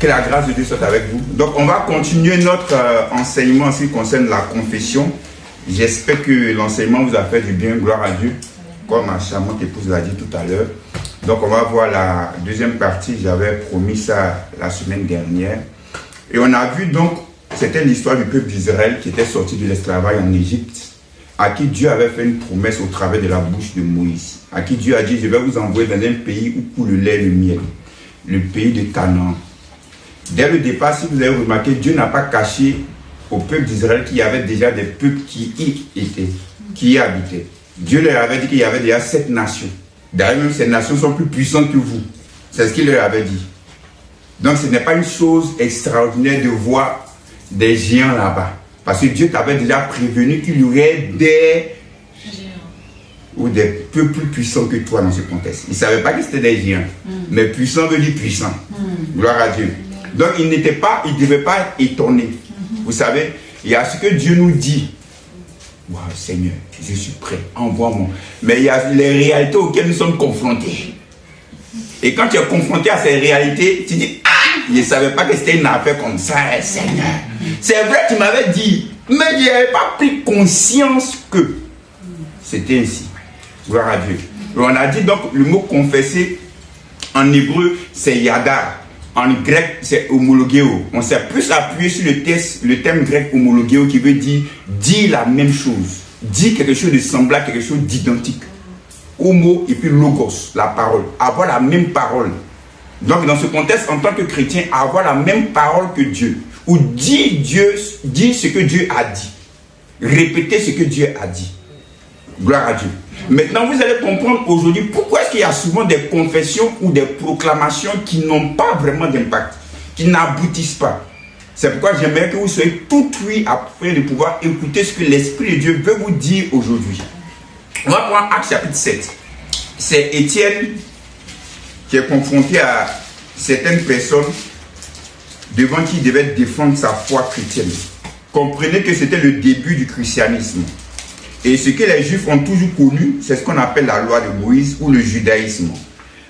Que la grâce de Dieu soit avec vous. Donc, on va continuer notre enseignement en ce qui concerne la confession. J'espère que l'enseignement vous a fait du bien, gloire à Dieu, comme ma charmante épouse l'a dit tout à l'heure. Donc, on va voir la deuxième partie. J'avais promis ça la semaine dernière. Et on a vu donc, c'était l'histoire du peuple d'Israël qui était sorti de l'esclavage en Égypte, à qui Dieu avait fait une promesse au travers de la bouche de Moïse, à qui Dieu a dit, je vais vous envoyer dans un pays où coule le lait et le miel, le pays de Canaan. Dès le départ, si vous avez remarqué, Dieu n'a pas caché au peuple d'Israël qu'il y avait déjà des peuples qui y étaient, qui y habitaient. Dieu leur avait dit qu'il y avait déjà 7 nations. D'ailleurs, même ces nations sont plus puissantes que vous. C'est ce qu'il leur avait dit. Donc, ce n'est pas une chose extraordinaire de voir des géants là-bas. Parce que Dieu t'avait déjà prévenu qu'il y aurait des géants ou des peuples plus puissants que toi dans ce contexte. Il ne savait pas que c'était des géants. Mais puissant veut dire puissant. Gloire à Dieu. Donc, il ne devait pas être étonné. Vous savez, il y a ce que Dieu nous dit. Wow, Seigneur, je suis prêt, envoie-moi. Mais il y a les réalités auxquelles nous sommes confrontés. Et quand tu es confronté à ces réalités, tu dis, ah, je ne savais pas que c'était une affaire comme ça, Seigneur. C'est vrai, tu m'avais dit, mais je n'avais pas pris conscience que c'était ainsi. Gloire à Dieu. Et on a dit donc, le mot confesser, en hébreu, c'est yada. En grec, c'est homologéo. On s'est plus appuyé sur le terme grec homologéo qui veut dire la même chose. Dire quelque chose de semblable, quelque chose d'identique. Homo et puis logos, la parole. Avoir la même parole. Donc dans ce contexte, en tant que chrétien, avoir la même parole que Dieu. Ou dire ce que Dieu a dit. Répéter ce que Dieu a dit. Gloire à Dieu. Maintenant, vous allez comprendre aujourd'hui pourquoi est-ce qu'il y a souvent des confessions ou des proclamations qui n'ont pas vraiment d'impact, qui n'aboutissent pas. C'est pourquoi j'aimerais que vous soyez tout oui afin de pouvoir écouter ce que l'Esprit de Dieu veut vous dire aujourd'hui. On va prendre Actes chapitre 7. C'est Étienne qui est confronté à certaines personnes devant qui il devait défendre sa foi chrétienne. Comprenez que c'était le début du christianisme. Et ce que les Juifs ont toujours connu, c'est ce qu'on appelle la loi de Moïse ou le judaïsme.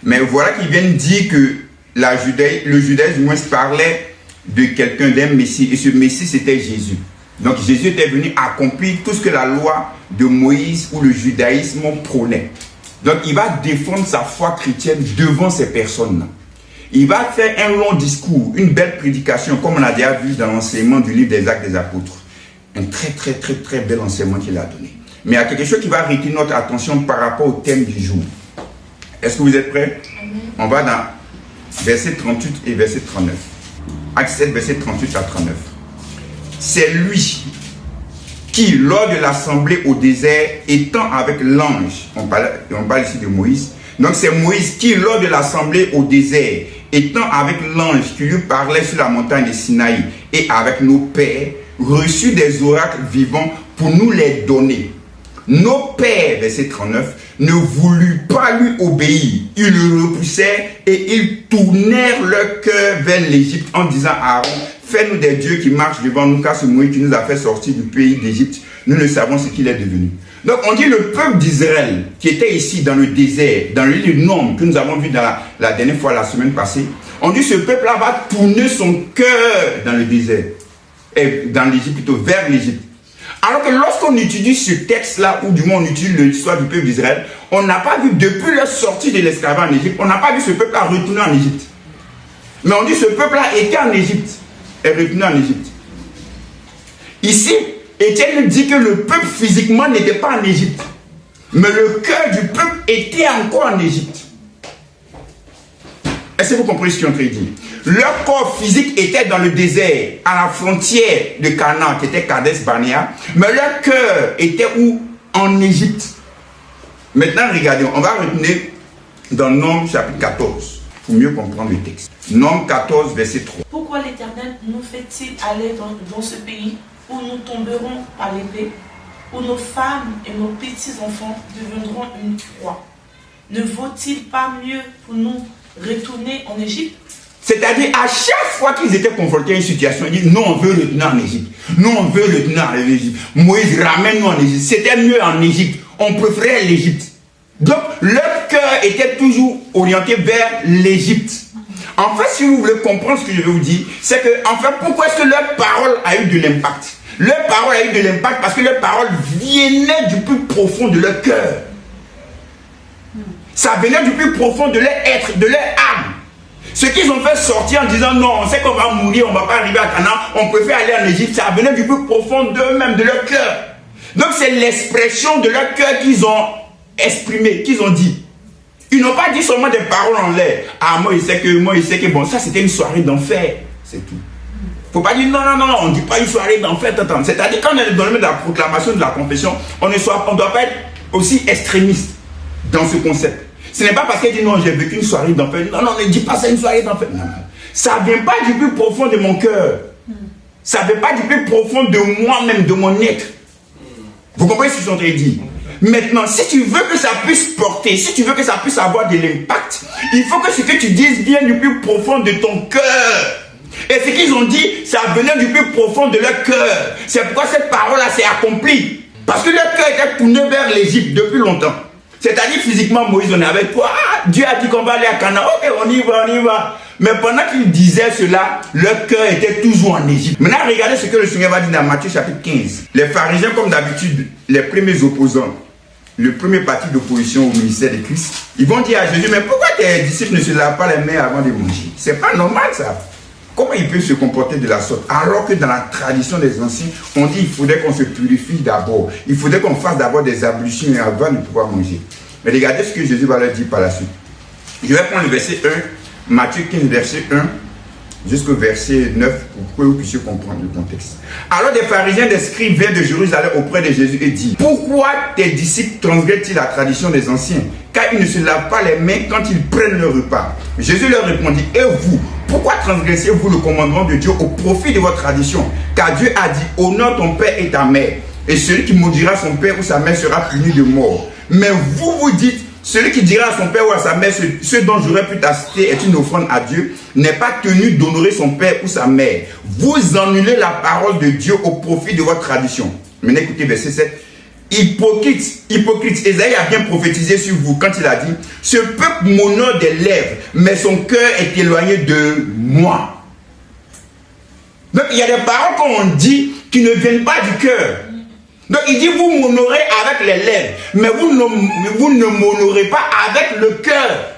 Mais voilà qu'ils viennent dire que le judaïsme parlait de quelqu'un, d'un Messie. Et ce Messie, c'était Jésus. Donc Jésus était venu accomplir tout ce que la loi de Moïse ou le judaïsme prônait. Donc il va défendre sa foi chrétienne devant ces personnes-là. Il va faire un long discours, une belle prédication, comme on a déjà vu dans l'enseignement du livre des Actes des Apôtres. Un très bel enseignement qu'il a donné. Mais il y a quelque chose qui va retenir notre attention par rapport au thème du jour. Est-ce que vous êtes prêts? On va dans verset 38 et verset 39. Acte 7, verset 38 à 39. C'est lui qui, lors de l'assemblée au désert, étant avec l'ange, on parle ici de Moïse, donc c'est Moïse qui, lors de l'assemblée au désert, étant avec l'ange qui lui parlait sur la montagne de Sinaï et avec nos pères, reçut des oracles vivants pour nous les donner. Nos pères, verset 39, ne voulurent pas lui obéir. Ils le repoussaient et ils tournèrent leur cœur vers l'Égypte en disant à Aaron, fais-nous des dieux qui marchent devant nous, car ce Moïse qui nous a fait sortir du pays d'Égypte, nous ne savons ce qu'il est devenu. Donc on dit le peuple d'Israël qui était ici dans le désert, dans le livre de Nombres que nous avons vu dans la dernière fois, la semaine passée, on dit ce peuple-là va tourner son cœur dans le désert, et dans l'Égypte plutôt, vers l'Égypte. Alors que lorsqu'on étudie ce texte-là, ou du moins on étudie l'histoire du peuple d'Israël, on n'a pas vu, depuis leur sortie de l'esclavage en Égypte, on n'a pas vu ce peuple-là retourner en Égypte. Mais on dit ce peuple-là était en Égypte, est retourné en Égypte. Ici, Étienne dit que le peuple physiquement n'était pas en Égypte, mais le cœur du peuple était encore en Égypte. Est-ce que vous comprenez ce que je suis en train de dire? Leur corps physique était dans le désert, à la frontière de Canaan, qui était Kadesh Barnea, mais leur cœur était où? En Égypte. Maintenant, regardez, on va retenir dans Nombres chapitre 14, pour mieux comprendre le texte. Nombres 14, verset 3. Pourquoi l'Éternel nous fait-il aller dans ce pays où nous tomberons par l'épée, où nos femmes et nos petits-enfants deviendront une proie? Ne vaut-il pas mieux pour nous retourner en Égypte? C'est-à-dire, à chaque fois qu'ils étaient confrontés à une situation, ils disent, non, on veut retourner en Égypte. Non, on veut retourner en Égypte. Moïse, ramène-nous en Égypte. C'était mieux en Égypte. On préférait l'Égypte. Donc, leur cœur était toujours orienté vers l'Égypte. En fait, si vous voulez comprendre ce que je vais vous dire, c'est que, en fait, pourquoi est-ce que leur parole a eu de l'impact? Leur parole a eu de l'impact parce que leur parole venait du plus profond de leur cœur. Ça venait du plus profond de leur être, de leur âme. Ce qu'ils ont fait sortir en disant non, on sait qu'on va mourir, on ne va pas arriver à Canaan, on préfère aller en Égypte, ça venait du plus profond d'eux-mêmes, de leur cœur. Donc c'est l'expression de leur cœur qu'ils ont exprimé, qu'ils ont dit. Ils n'ont pas dit seulement des paroles en l'air. Ah, moi, il sait que, bon, ça c'était une soirée d'enfer. C'est tout. Il ne faut pas dire non, on ne dit pas une soirée d'enfer. C'est-à-dire quand on est dans le domaine de la proclamation, de la confession, on ne doit pas être aussi extrémiste dans ce concept. Ce n'est pas parce qu'elle dit non, j'ai vécu une soirée d'enfer. Non, ne dis pas ça, une soirée d'enfer. Non. Ça ne vient pas du plus profond de mon cœur. Ça ne vient pas du plus profond de moi-même, de mon être. Vous comprenez ce que je suis en train de dire? Maintenant, si tu veux que ça puisse porter, si tu veux que ça puisse avoir de l'impact, il faut que ce que tu dises vienne du plus profond de ton cœur. Et ce qu'ils ont dit, ça venait du plus profond de leur cœur. C'est pourquoi cette parole-là s'est accomplie. Parce que leur cœur était tourné vers l'Égypte depuis longtemps. C'est-à-dire physiquement, Moïse, on est avec toi. Ah, Dieu a dit qu'on va aller à Canaan. Ok, on y va. Mais pendant qu'ils disaient cela, leur cœur était toujours en Égypte. Maintenant, regardez ce que le Seigneur va dire dans Matthieu chapitre 15. Les pharisiens, comme d'habitude, les premiers opposants, le premier parti d'opposition au ministère de Christ, ils vont dire à Jésus, mais pourquoi tes disciples ne se lavent pas les mains avant de manger? C'est pas normal ça. Comment ils peuvent se comporter de la sorte? Alors que dans la tradition des anciens, on dit qu'il faudrait qu'on se purifie d'abord. Il faudrait qu'on fasse d'abord des ablutions avant de pouvoir manger. Mais regardez ce que Jésus va leur dire par la suite. Je vais prendre le verset 1, Matthieu 15, verset 1, jusqu'au verset 9, pour que vous puissiez comprendre le contexte. Alors des pharisiens, des scribes vinrent de Jérusalem auprès de Jésus et dit, pourquoi tes disciples transgressent-ils la tradition des anciens, car ils ne se lavent pas les mains quand ils prennent le repas? Jésus leur répondit, et vous, pourquoi transgressez-vous le commandement de Dieu au profit de votre tradition? Car Dieu a dit, honore ton père et ta mère, et celui qui maudira son père ou sa mère sera puni de mort. Mais vous, vous dites, celui qui dira à son père ou à sa mère, ce dont j'aurais pu t'assister est une offrande à Dieu, n'est pas tenu d'honorer son père ou sa mère. Vous annulez la parole de Dieu au profit de votre tradition. Maintenant écoutez verset 7. Hypocrite, Ésaïe a bien prophétisé sur vous quand il a dit, ce peuple m'honore des lèvres, mais son cœur est éloigné de moi. Donc il y a des paroles qu'on dit qui ne viennent pas du cœur. Donc il dit, vous m'honorez avec les lèvres, mais vous ne m'honorez pas avec le cœur.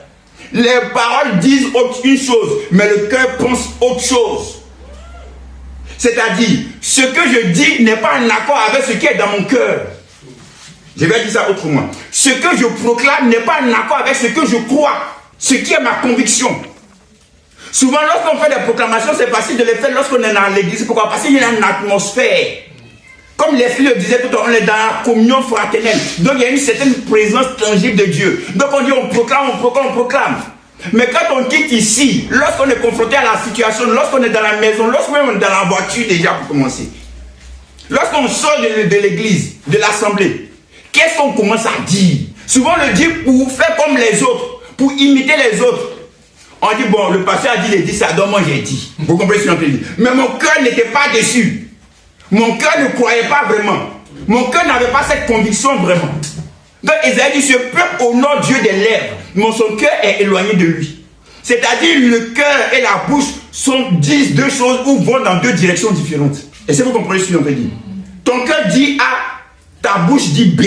Les paroles disent une chose, mais le cœur pense autre chose. C'est-à-dire, ce que je dis n'est pas en accord avec ce qui est dans mon cœur. Je vais dire ça autrement. Ce que je proclame n'est pas en accord avec ce que je crois, ce qui est ma conviction. Souvent, lorsqu'on fait des proclamations, c'est facile de les faire lorsqu'on est dans l'église. Pourquoi? Parce qu'il y a une atmosphère. Comme les filles le disaient tout à l'heure, on est dans la communion fraternelle. Donc il y a une certaine présence tangible de Dieu. Donc on dit on proclame. Mais quand on quitte ici, lorsqu'on est confronté à la situation, lorsqu'on est dans la maison, lorsqu'on est dans la voiture déjà pour commencer, lorsqu'on sort de l'église, de l'assemblée, qu'est-ce qu'on commence à dire? Souvent on le dit pour faire comme les autres, pour imiter les autres. On dit bon, le pasteur a dit, il a dit ça, donc moi j'ai dit. Vous comprenez ce qu'on peut dire? Mais mon cœur n'était pas dessus. Mon cœur ne croyait pas vraiment. Mon cœur n'avait pas cette conviction vraiment. Donc Isaïe dit, ce peuple honore Dieu des lèvres, mais son cœur est éloigné de lui. C'est-à-dire le cœur et la bouche disent deux choses ou vont dans deux directions différentes. Est-ce que vous comprenez ce qu'on peut dire? Ton cœur dit A, ta bouche dit B.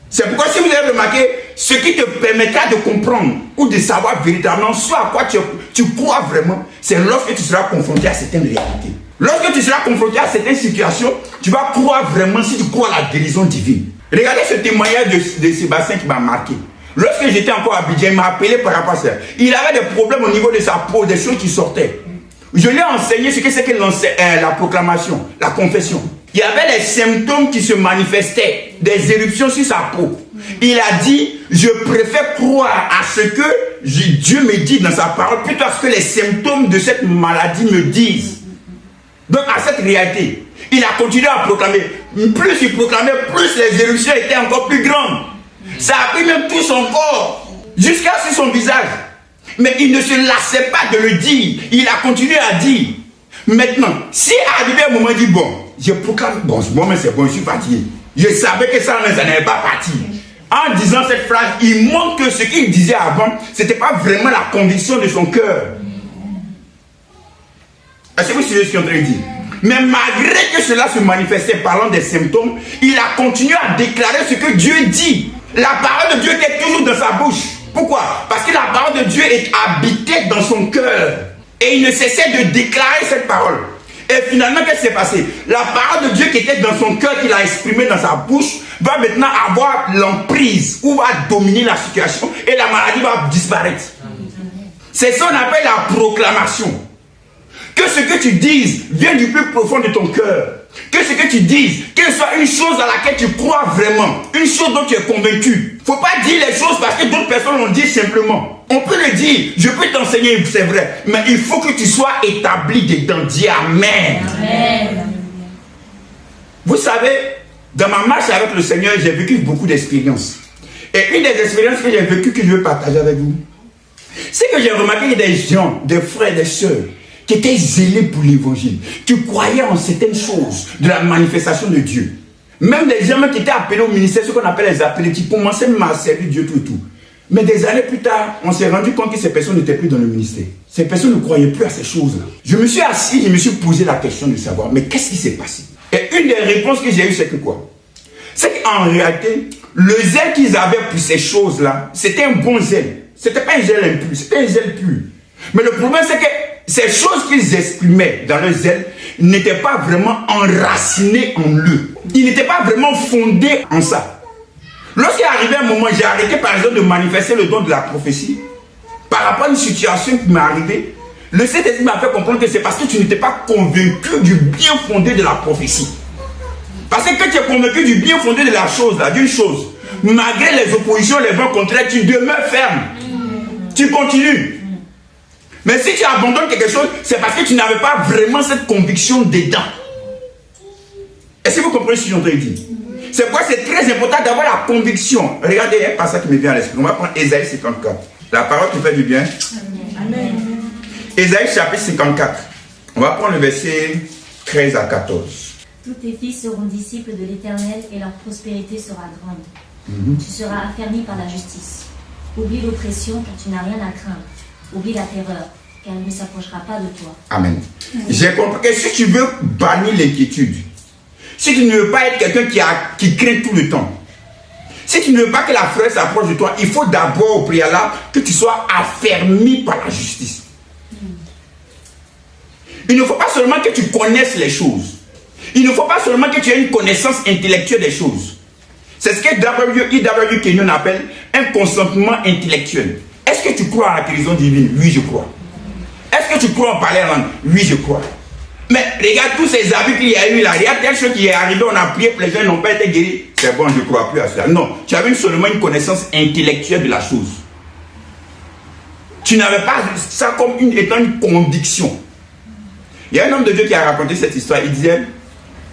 C'est pourquoi si vous avez remarqué, ce qui te permettra de comprendre ou de savoir véritablement ce à quoi tu crois vraiment, c'est lorsque tu seras confronté à certaines réalités. Lorsque tu seras confronté à certaines situations, tu vas croire vraiment si tu crois à la guérison divine. Regardez ce témoignage de Sébastien qui m'a marqué. Lorsque j'étais encore à Abidjan, il m'a appelé par rapport à ça. Il avait des problèmes au niveau de sa peau, des choses qui sortaient. Je lui ai enseigné ce que c'est que la proclamation, la confession. Il y avait des symptômes qui se manifestaient, des éruptions sur sa peau. Il a dit, je préfère croire à ce que Dieu me dit dans sa parole, plutôt à ce que les symptômes de cette maladie me disent. Donc à cette réalité, il a continué à proclamer. Plus il proclamait, plus les éruptions étaient encore plus grandes. Ça a pris même tout son corps, jusqu'à sur son visage. Mais il ne se lassait pas de le dire. Il a continué à dire. Maintenant, si arrivé un moment, il dit, bon, je proclame, bon, mais c'est bon, je suis fatigué. Je savais que ça n'allait pas partir. En disant cette phrase, il montre que ce qu'il disait avant, ce n'était pas vraiment la conviction de son cœur. Est-ce que vous suivez ce qu'il est en train de dire? Mais malgré que cela se manifestait parlant des symptômes, il a continué à déclarer ce que Dieu dit. La parole de Dieu était toujours dans sa bouche. Pourquoi? Parce que la parole de Dieu est habitée dans son cœur. Et il ne cessait de déclarer cette parole. Et finalement, qu'est-ce qui s'est passé? La parole de Dieu qui était dans son cœur, qu'il a exprimée dans sa bouche, va maintenant avoir l'emprise ou va dominer la situation et la maladie va disparaître. C'est ça qu'on appelle la proclamation. Que ce que tu dises vienne du plus profond de ton cœur. Que ce que tu dises, qu'elle soit une chose à laquelle tu crois vraiment, une chose dont tu es convaincu. Il ne faut pas dire les choses parce que d'autres personnes l'ont dit simplement. On peut le dire, je peux t'enseigner, c'est vrai, mais il faut que tu sois établi dedans. Dis Amen. Amen. Vous savez, dans ma marche avec le Seigneur, j'ai vécu beaucoup d'expériences. Et une des expériences que j'ai vécues, que je veux partager avec vous, c'est que j'ai remarqué qu'il y a des gens, des frères, des sœurs, qui étaient zélés pour l'évangile, qui croyaient en certaines choses de la manifestation de Dieu. Même des gens qui étaient appelés au ministère, ce qu'on appelle les appelés, qui commençaient même à servir Dieu tout et tout. Mais des années plus tard, on s'est rendu compte que ces personnes n'étaient plus dans le ministère. Ces personnes ne croyaient plus à ces choses-là. Je me suis assis, je me suis posé la question de savoir, mais qu'est-ce qui s'est passé? Et une des réponses que j'ai eues, c'est que quoi? C'est qu'en réalité, le zèle qu'ils avaient pour ces choses-là, c'était un bon zèle. C'était pas un zèle impur, c'était un zèle pur. Mais le problème, c'est que ces choses qu'ils exprimaient dans leur zèle n'étaient pas vraiment enracinées en eux. Ils n'étaient pas vraiment fondés en ça. Lorsqu'il est arrivé un moment, j'ai arrêté par exemple de manifester le don de la prophétie. Par rapport à une situation qui m'est arrivée, le Saint-Esprit m'a fait comprendre que c'est parce que tu n'étais pas convaincu du bien fondé de la prophétie. Parce que quand tu es convaincu du bien fondé de la chose, d'une chose, malgré les oppositions, les vents contraires, tu demeures ferme. Tu continues. Mais si tu abandonnes quelque chose, c'est parce que tu n'avais pas vraiment cette conviction dedans. Est-ce que vous comprenez ce que j'ai entendu dire? C'est pourquoi c'est très important d'avoir la conviction. Regardez, il y a un passage qui me vient à l'esprit. On va prendre Ésaïe 54. La parole te fait du bien. Amen. Ésaïe chapitre 54. On va prendre le verset 13 à 14. Tous tes fils seront disciples de l'Éternel et leur prospérité sera grande. Tu seras affermi par la justice. Oublie l'oppression car tu n'as rien à craindre. Oublie la terreur, car elle ne s'approchera pas de toi. Amen. J'ai compris que si tu veux bannir l'inquiétude, si tu ne veux pas être quelqu'un qui craint tout le temps, si tu ne veux pas que la frayeur s'approche de toi, il faut d'abord au préalable que tu sois affermi par la justice. Il ne faut pas seulement que tu connaisses les choses. Il ne faut pas seulement que tu aies une connaissance intellectuelle des choses. C'est ce que E.W. Kenyon appelle un consentement intellectuel. Est-ce que tu crois à la guérison divine? Oui, je crois. Est-ce que tu crois en parler en langue? Oui, je crois. Mais regarde tous ces habits qu'il y a eu là. Regarde telle chose qui est arrivée, on a prié, les gens n'ont pas été guéris. C'est bon, je ne crois plus à cela. Non, tu avais seulement une connaissance intellectuelle de la chose. Tu n'avais pas ça comme étant une conviction. Il y a un homme de Dieu qui a raconté cette histoire. Il disait,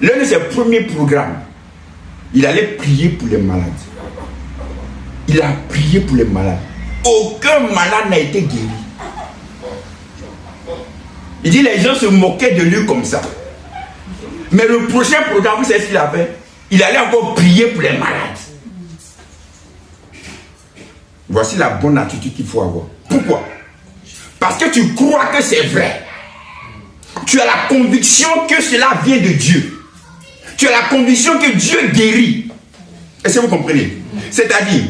l'un de ses premiers programmes, il allait prier pour les malades. Il a prié pour les malades. Aucun malade n'a été guéri. Il dit les gens se moquaient de lui comme ça. Mais le prochain programme, vous savez ce qu'il a fait? Il allait encore prier pour les malades. Voici la bonne attitude qu'il faut avoir. Pourquoi? Parce que tu crois que c'est vrai. Tu as la conviction que cela vient de Dieu. Tu as la conviction que Dieu guérit. Est-ce que vous comprenez? C'est-à-dire,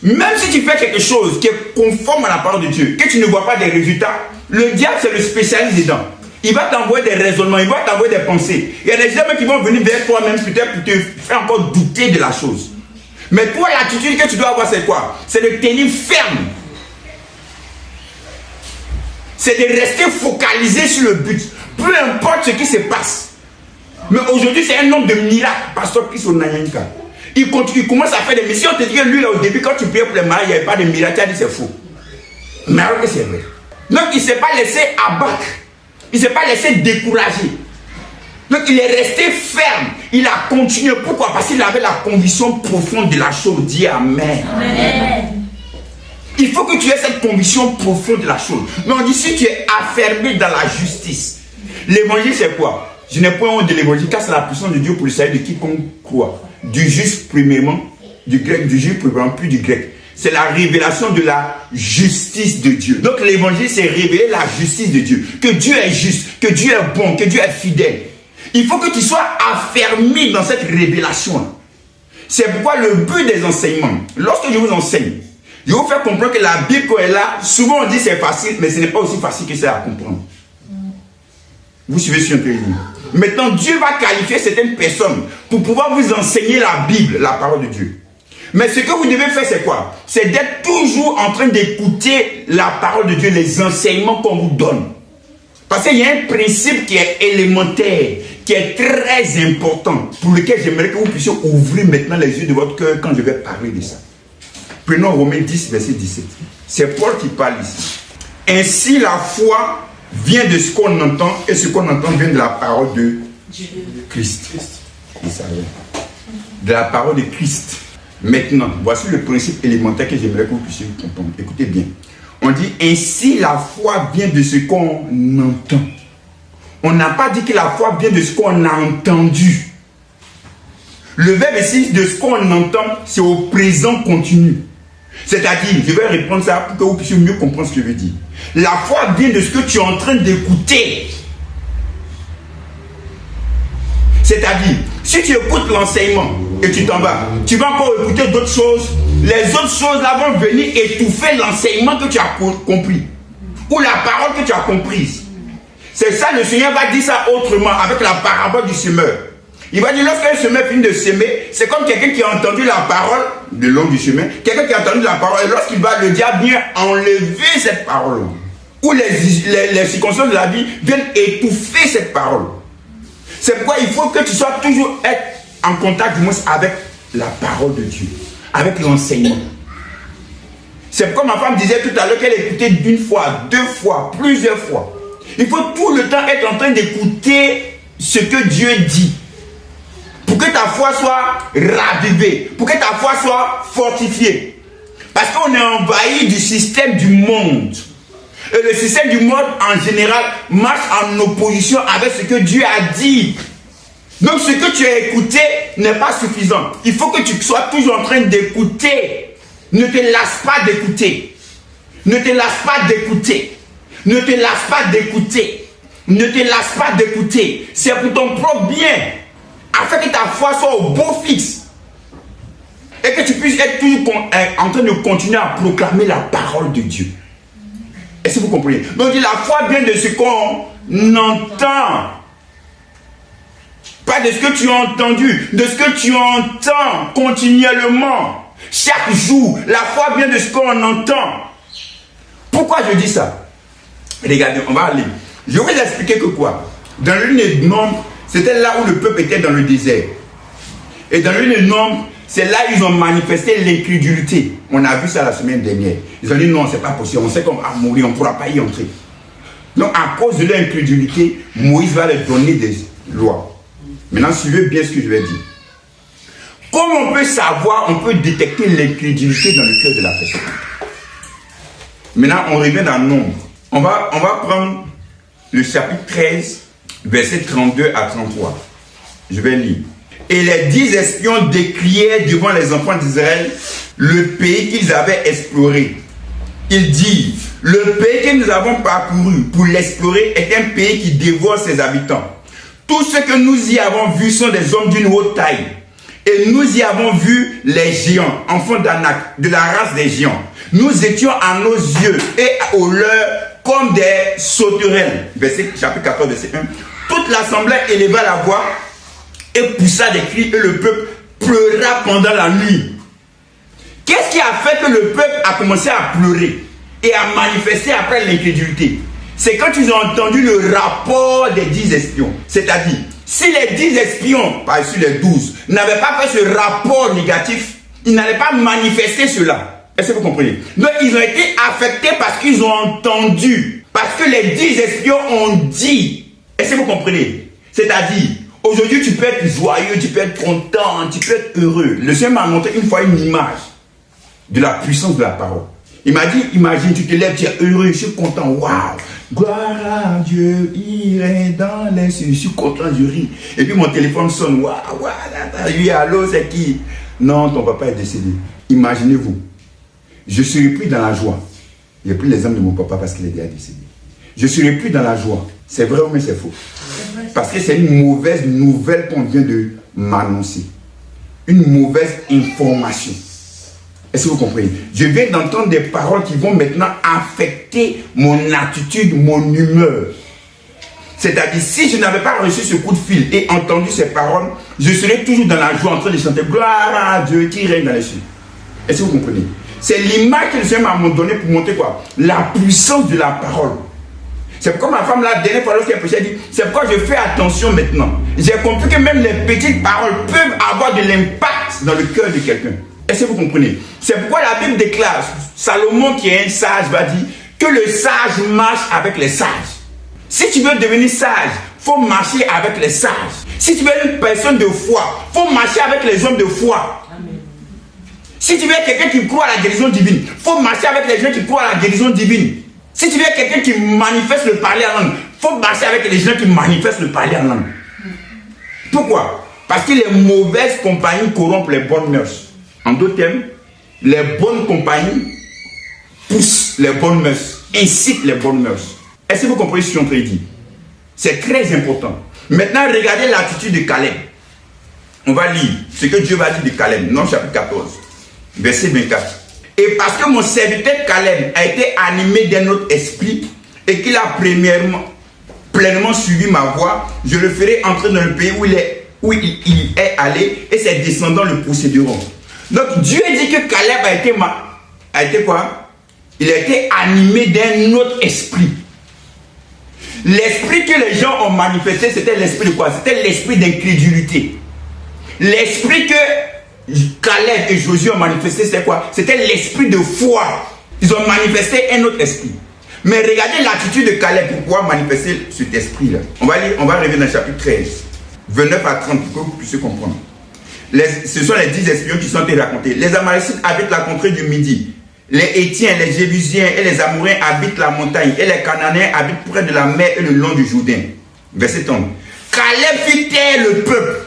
même si tu fais quelque chose qui est conforme à la parole de Dieu, que tu ne vois pas des résultats, le diable c'est le spécialiste dedans. Il va t'envoyer des raisonnements, il va t'envoyer des pensées. Il y a des hommes qui vont venir vers toi-même peut-être pour te faire encore douter de la chose. Mais toi, l'attitude que tu dois avoir, c'est quoi? C'est de tenir ferme. C'est de rester focalisé sur le but. Peu importe ce qui se passe. Mais aujourd'hui, c'est un homme de miracles. Pasteur Christo Nanyanka. Il commence à faire des missions. On te dit que lui, là, au début, quand tu priais pour les malades, il n'y avait pas de miracle. Tu as dit c'est faux. Mais alors que c'est vrai. Donc, il ne s'est pas laissé abattre. Il ne s'est pas laissé décourager. Donc, il est resté ferme. Il a continué. Pourquoi? Parce qu'il avait la conviction profonde de la chose. Dis Amen. Amen. Il faut que tu aies cette conviction profonde de la chose. Mais on dit si tu es affermé dans la justice. L'évangile, c'est quoi? Je n'ai point honte de l'évangile, car c'est la puissance de Dieu pour le salut de quiconque croit. Du juste, premièrement, du grec, du juif, premièrement, puis du grec. c'est la révélation de la justice de Dieu. Donc l'évangile, c'est révéler la justice de Dieu. Que Dieu est juste, que Dieu est bon, que Dieu est fidèle. Il faut que tu sois affermi dans cette révélation. C'est pourquoi le but des enseignements, lorsque je vous enseigne, je vais vous faire comprendre que la Bible, quand elle est là, souvent on dit c'est facile, mais ce n'est pas aussi facile que ça à comprendre. Vous suivez ce que je veux dire. Maintenant, Dieu va qualifier certaines personnes pour pouvoir vous enseigner la Bible, la parole de Dieu. Mais ce que vous devez faire, c'est quoi? C'est d'être toujours en train d'écouter la parole de Dieu, les enseignements qu'on vous donne. Parce qu'il y a un principe qui est élémentaire, qui est très important, pour lequel j'aimerais que vous puissiez ouvrir maintenant les yeux de votre cœur quand je vais parler de ça. Prenons Romains 10, verset 17. C'est Paul qui parle ici. Ainsi, la foi vient de ce qu'on entend, et ce qu'on entend vient de la parole de Christ. De la parole de Christ. Maintenant, voici le principe élémentaire que j'aimerais que vous puissiez comprendre. Écoutez bien. On dit, ainsi la foi vient de ce qu'on entend. On n'a pas dit que la foi vient de ce qu'on a entendu. Le verbe ici, de ce qu'on entend, c'est au présent continu. C'est-à-dire, je vais répondre ça pour que vous puissiez mieux comprendre ce que je veux dire. La foi vient de ce que tu es en train d'écouter. C'est-à-dire, si tu écoutes l'enseignement et tu t'en vas, tu vas encore écouter d'autres choses. Les autres choses là vont venir étouffer l'enseignement que tu as compris. Ou la parole que tu as comprise. C'est ça, le Seigneur va dire ça autrement avec la parabole du semeur. Il va dire, lorsqu'un semeur finit de semer, c'est comme quelqu'un qui a entendu la parole le long du chemin. Quelqu'un qui a entendu la parole, et lorsqu'il va, le diable vient enlever cette parole. Ou les circonstances de la vie viennent étouffer cette parole. C'est pourquoi il faut que tu sois toujours être en contact du moins avec la parole de Dieu, avec l'enseignement. C'est pourquoi ma femme disait tout à l'heure qu'elle écoutait d'une fois, deux fois, plusieurs fois. Il faut tout le temps être en train d'écouter ce que Dieu dit. Pour que ta foi soit ravivée, pour que ta foi soit fortifiée. Parce qu'on est envahi du système du monde. Et le système du monde, en général, marche en opposition avec ce que Dieu a dit. Donc, ce que tu as écouté n'est pas suffisant. Il faut que tu sois toujours en train d'écouter. Ne te lasse pas d'écouter. Ne te lasse pas d'écouter. Ne te lasse pas d'écouter. Ne te lasse pas d'écouter. C'est pour ton propre bien. Afin que ta foi soit au beau fixe. Et que tu puisses être toujours en train de continuer à proclamer la parole de Dieu. Est-ce que vous comprenez? Donc la foi vient de ce qu'on entend. Pas de ce que tu as entendu, de ce que tu entends continuellement. Chaque jour, la foi vient de ce qu'on entend. Pourquoi je dis ça? Regardez, on va aller. Je vais vous expliquer que quoi? Dans l'une des nombres, c'était là où le peuple était dans le désert. Et dans l'une des nombres, c'est là où ils ont manifesté l'incrédulité. On a vu ça la semaine dernière. Ils ont dit non, c'est pas possible. On sait qu'on va mourir, on ne pourra pas y entrer. Donc à cause de l'incrédulité, Moïse va leur donner des lois. Maintenant, suivez bien ce que je vais dire. Comment on peut savoir, on peut détecter l'incrédulité dans le cœur de la personne. Maintenant, on revient dans le nombre. On va prendre le chapitre 13, versets 32 à 33. Je vais lire. Et les 10 espions décrièrent devant les enfants d'Israël le pays qu'ils avaient exploré. Ils disent, le pays que nous avons parcouru pour l'explorer est un pays qui dévore ses habitants. Tous ceux que nous y avons vus sont des hommes d'une haute taille. Et nous y avons vu les géants, enfants d'Anak, de la race des géants. Nous étions à nos yeux et aux leurs comme des sauterelles. Chapitre 14, verset 1. Toute l'assemblée éleva la voix et poussa des cris, et le peuple pleura pendant la nuit. Qu'est-ce qui a fait que le peuple a commencé à pleurer et à manifester après l'incrédulité? C'est quand ils ont entendu le rapport des 10 espions. C'est-à-dire, si les 10 espions, par dessus les 12, n'avaient pas fait ce rapport négatif, ils n'allaient pas manifester cela. Est-ce que vous comprenez? Donc, ils ont été affectés parce qu'ils ont entendu. Parce que les 10 espions ont dit. Est-ce que vous comprenez? C'est-à-dire, aujourd'hui, tu peux être joyeux, tu peux être content, tu peux être heureux. Le Seigneur m'a montré une fois une image de la puissance de la parole. Il m'a dit, imagine, tu te lèves, tu es heureux, je suis content, waouh, gloire à Dieu, il est dans les cieux, je suis content, je ris. Et puis mon téléphone sonne, waouh, oui, allô, c'est qui? Non, ton papa est décédé. Imaginez-vous. Je serai plus dans la joie. J'ai pris l'exemple de mon papa parce qu'il est déjà décédé. Je serai plus dans la joie. C'est vrai ou mais c'est faux? Parce que c'est une mauvaise nouvelle qu'on vient de m'annoncer. Une mauvaise information. Est-ce que vous comprenez? Je viens d'entendre des paroles qui vont maintenant affecter mon attitude, mon humeur. C'est-à-dire, si je n'avais pas reçu ce coup de fil et entendu ces paroles, je serais toujours dans la joie en train de chanter gloire à Dieu qui règne dans les cieux. Est-ce que vous comprenez? C'est l'image que le Seigneur m'a donné pour montrer quoi? La puissance de la parole. C'est pourquoi ma femme, la dernière fois lorsqu'elle prêchait, elle dit, c'est pourquoi je fais attention maintenant. J'ai compris que même les petites paroles peuvent avoir de l'impact dans le cœur de quelqu'un. Est-ce que vous comprenez? C'est pourquoi la Bible déclare, Salomon qui est un sage va dire que le sage marche avec les sages. Si tu veux devenir sage, il faut marcher avec les sages. Si tu veux être une personne de foi, il faut marcher avec les hommes de foi. Amen. Si tu veux être quelqu'un qui croit à la guérison divine, il faut marcher avec les gens qui croient à la guérison divine. Si tu veux être quelqu'un qui manifeste le parler en langue, il faut marcher avec les gens qui manifestent le parler en langue. Pourquoi? Parce que les mauvaises compagnies corrompent les bonnes mœurs. En d'autres termes, les bonnes compagnies poussent les bonnes mœurs, incitent les bonnes mœurs. Est-ce que vous comprenez ce que je suis en train de dire? C'est très important. Maintenant, regardez l'attitude de Caleb. On va lire ce que Dieu va dire de Caleb, Nom chapitre 14, verset 24. Et parce que mon serviteur Caleb a été animé d'un autre esprit et qu'il a pleinement suivi ma voie, je le ferai entrer dans le pays où il est allé et ses descendants le posséderont. Donc Dieu dit que Caleb a été quoi? Il a été animé d'un autre esprit. L'esprit que les gens ont manifesté, c'était l'esprit de quoi? C'était l'esprit d'incrédulité. L'esprit que Caleb et Josué ont manifesté, c'est quoi? C'était l'esprit de foi. Ils ont manifesté un autre esprit. Mais regardez l'attitude de Caleb pour pouvoir manifester cet esprit-là. On va revenir dans le chapitre 13, 29 à 30 pour que vous puissiez comprendre. Ce sont les 10 espions qui sont racontés. Les Amalécites habitent la contrée du Midi. Les Hétiens, les Jébusiens et les Amouriens habitent la montagne. Et les Cananéens habitent près de la mer et le long du Jourdain. Verset 30. Caleb fit taire le peuple